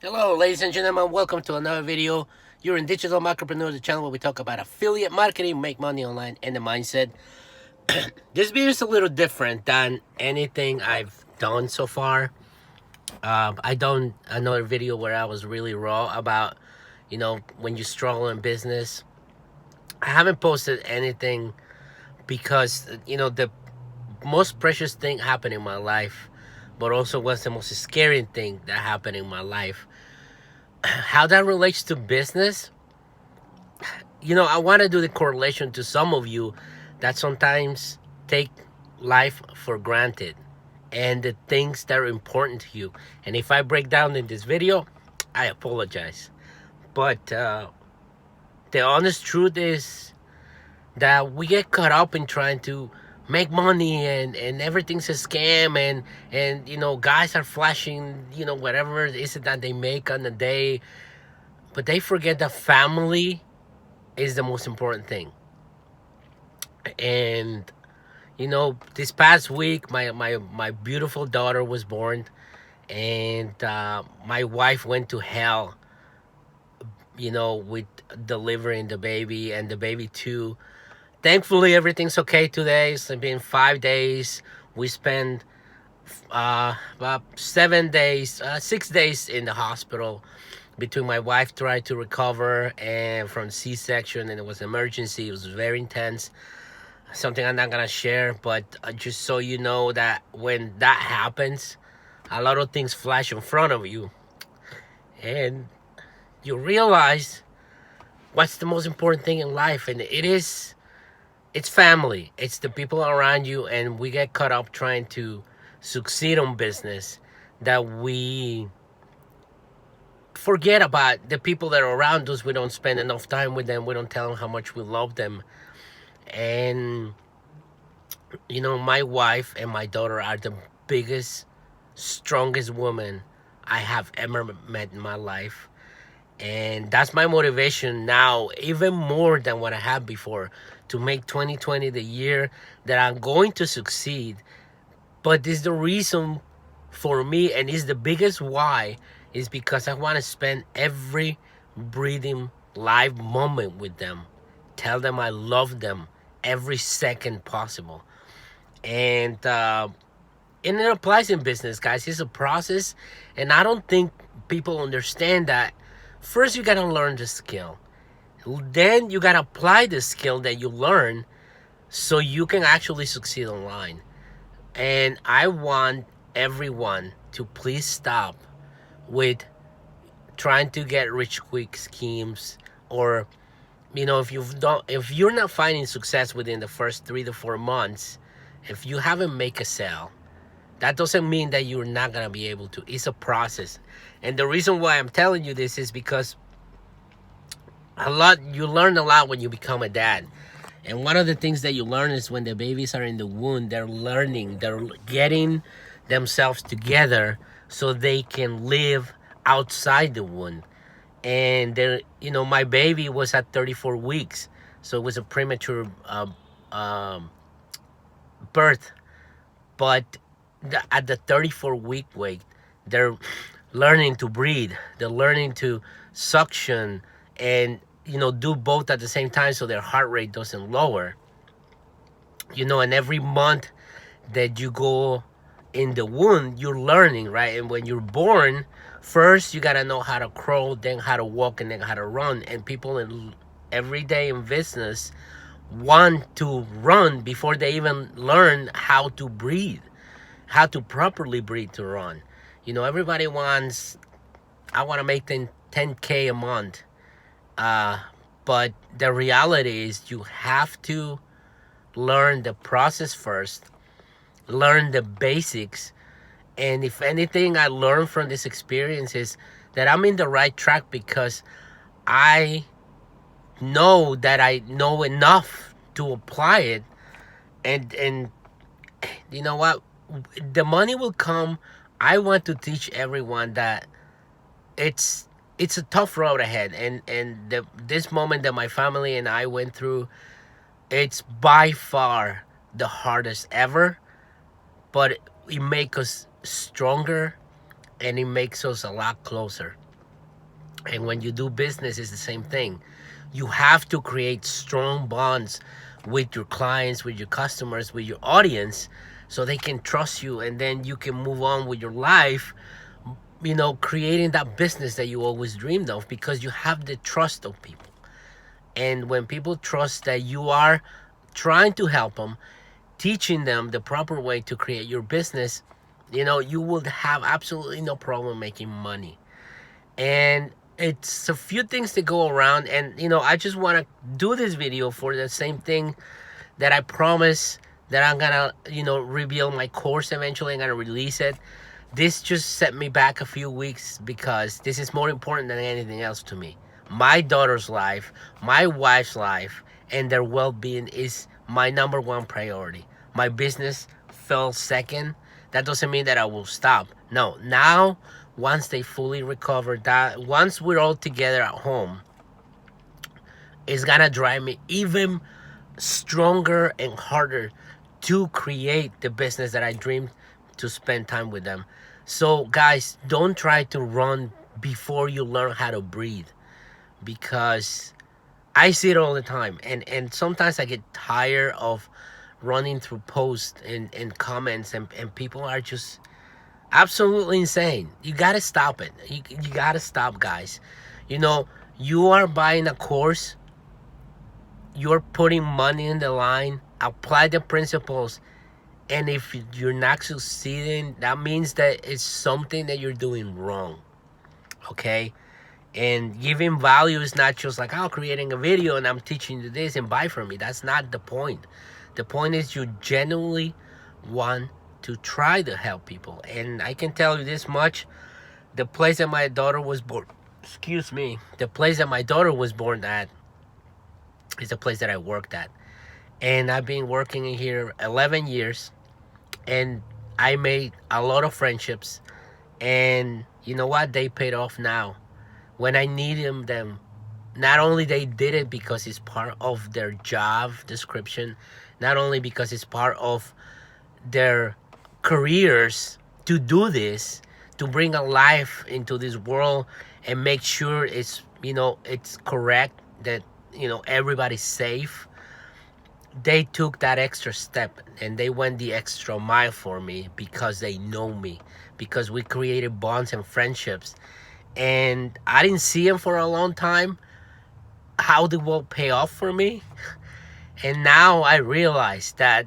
Hello, ladies and gentlemen. Welcome to another video. You're in Digital Micropreneur, the channel where we talk about affiliate marketing, make money online, and the mindset. This video is a little different than anything I've done so far. I done another video where I was really raw about, when you struggle in business. I haven't posted anything because, the most precious thing happened in my life, but also was the most scary thing that happened in my life. How that relates to business, I want to do the correlation to some of you that sometimes take life for granted and the things that are important to you. And if I break down in this video, I apologize. But the honest truth is that we get caught up in trying to make money, and everything's a scam, and guys are flashing whatever it is that they make on the day, but they forget that family is the most important thing. And this past week, my beautiful daughter was born, and my wife went to hell, with delivering the baby and the baby too. Thankfully, everything's okay today. It's been 5 days. We spent about 7 days, 6 days in the hospital between my wife tried to recover and from C-section, and it was emergency. It was very intense. Something I'm not gonna share, but just so you know that when that happens, a lot of things flash in front of you, and you realize what's the most important thing in life, and it's family. It's the people around you, and we get caught up trying to succeed on business that we forget about the people that are around us. We don't spend enough time with them. We don't tell them how much we love them. And my wife and my daughter are the biggest, strongest woman I have ever met in my life. And that's my motivation now, even more than what I had before, to make 2020 the year that I'm going to succeed. But this is the reason for me, and is the biggest why, is because I want to spend every breathing live moment with them. Tell them I love them every second possible. And it applies in business, guys. It's a process, and I don't think people understand that. First, you gotta learn the skill. Then you gotta apply the skill that you learn so you can actually succeed online. And I want everyone to please stop with trying to get rich quick schemes, or if you're not finding success within the first 3 to 4 months, if you haven't make a sale, that doesn't mean that you're not gonna be able to. It's a process. And the reason why I'm telling you this is because you learn a lot when you become a dad. And one of the things that you learn is when the babies are in the womb, they're getting themselves together so they can live outside the womb. And my baby was at 34 weeks, so it was a premature birth. But at the 34-week weight, they're learning to breathe. They're learning to suction and do both at the same time, so their heart rate doesn't lower. And every month that you go in the womb, you're learning, right? And when you're born, first you gotta know how to crawl, then how to walk, and then how to run. And people every day in business want to run before they even learn how to breathe, how to properly breathe to run. Everybody wants, I want to make 10K a month. But the reality is you have to learn the process first, learn the basics. And if anything I learned from this experience is that I'm in the right track, because I know that I know enough to apply it. And you know what? The money will come. I want to teach everyone that it's a tough road ahead, and this moment that my family and I went through, it's by far the hardest ever, but it makes us stronger, and it makes us a lot closer. And when you do business, it's the same thing. You have to create strong bonds with your clients, with your customers, with your audience, so they can trust you, and then you can move on with your life, creating that business that you always dreamed of, because you have the trust of people. And when people trust that you are trying to help them, teaching them the proper way to create your business, you will have absolutely no problem making money. And it's a few things to go around. And I just want to do this video for the same thing that I promise, that I'm gonna reveal my course eventually. I'm gonna release it. This just set me back a few weeks, because this is more important than anything else to me. My daughter's life, my wife's life, and their well-being is my number one priority. My business fell second. That doesn't mean that I will stop. No, now, once they fully recover, that once we're all together at home, it's gonna drive me even stronger and harder to create the business that I dreamed to spend time with them. So guys, don't try to run before you learn how to breathe, because I see it all the time, and sometimes I get tired of running through posts and comments, and people are just absolutely insane. You gotta stop it. You gotta stop, guys. You are buying a course, you're putting money in the line, apply the principles, and if you're not succeeding, that means that it's something that you're doing wrong. Okay? And giving value is not just like, oh, creating a video and I'm teaching you this and buy from me. That's not the point. The point is you genuinely want to try to help people. And I can tell you this much: the place that my daughter was born, the place that my daughter was born at is the place that I worked at. And I've been working in here 11 years, and I made a lot of friendships. And you know what? They paid off now. When I needed them, not only they did it because it's part of their job description, not only because it's part of their careers to do this, to bring a life into this world and make sure it's correct, that everybody's safe. They took that extra step and they went the extra mile for me, because they know me, because we created bonds and friendships. And I didn't see them for a long time. How they will pay off for me. And now I realize that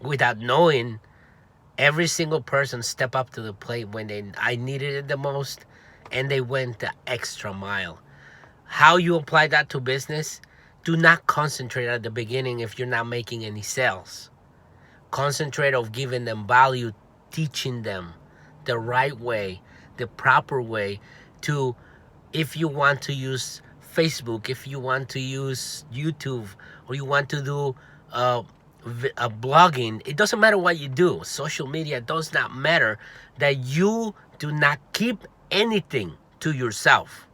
without knowing, every single person stepped up to the plate when I needed it the most, and they went the extra mile. How you apply that to business? Do not concentrate at the beginning if you're not making any sales. Concentrate on giving them value, teaching them the right way, the proper way to, if you want to use Facebook, if you want to use YouTube, or you want to do a blogging, it doesn't matter what you do. Social media does not matter. That you do not keep anything to yourself.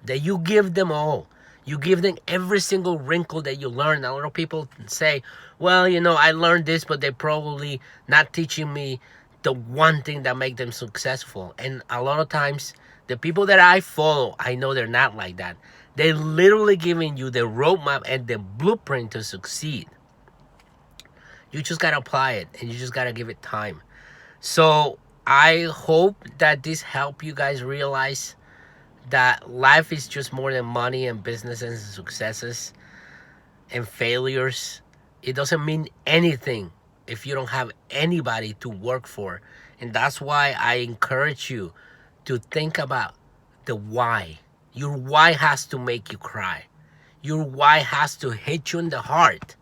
That you give them all. You give them every single wrinkle that you learn. A lot of people say, well, I learned this, but they're probably not teaching me the one thing that make them successful. And a lot of times, the people that I follow, I know they're not like that. They're literally giving you the roadmap and the blueprint to succeed. You just got to apply it, and you just got to give it time. So I hope that this helped you guys realize that life is just more than money and businesses and successes and failures. It doesn't mean anything if you don't have anybody to work for. And that's why I encourage you to think about the why. Your why has to make you cry. Your why has to hit you in the heart,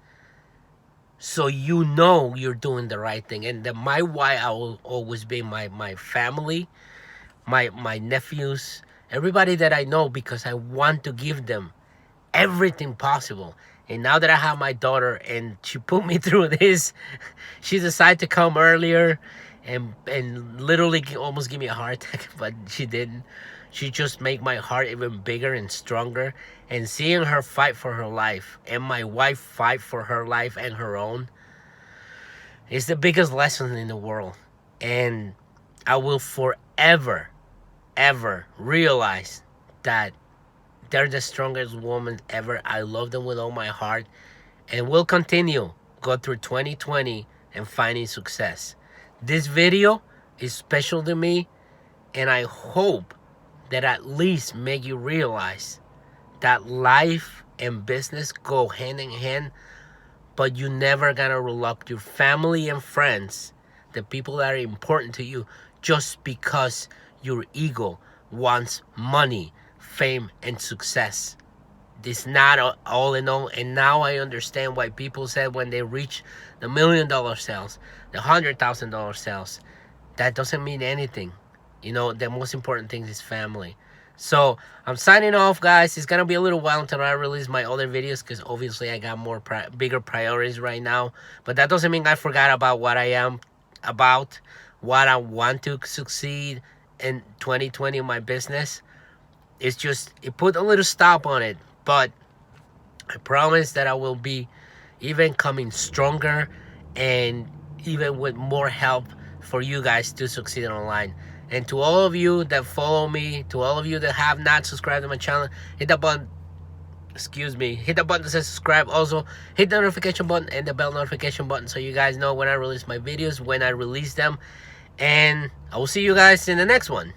so you know you're doing the right thing. And my why, I will always be my family, my nephews, everybody that I know, because I want to give them everything possible. And now that I have my daughter and she put me through this, she decided to come earlier and literally almost give me a heart attack, but she didn't. She just made my heart even bigger and stronger. And seeing her fight for her life, and my wife fight for her life and her own, is the biggest lesson in the world. And I will forever ever realize that they're the strongest woman ever. I love them with all my heart, and we'll continue go through 2020 and finding success. This video is special to me, and I hope that at least make you realize that life and business go hand in hand, but you never gonna reluct your family and friends, the people that are important to you, just because your ego wants money, fame, and success. It's not all in all. And now I understand why people said when they reach the $1 million sales, the $100,000 sales, that doesn't mean anything. You know, the most important thing is family. So I'm signing off, guys. It's gonna be a little while until I release my other videos, because obviously I got more bigger priorities right now. But that doesn't mean I forgot about what I am about, what I want to succeed in 2020 in my business. It's just, it put a little stop on it, but I promise that I will be even coming stronger, and even with more help for you guys to succeed online. And to all of you that follow me, to all of you that have not subscribed to my channel, hit the button, hit the button that says subscribe. Also, hit the notification button and the bell notification button so you guys know when I release my videos, when I release them. And I will see you guys in the next one.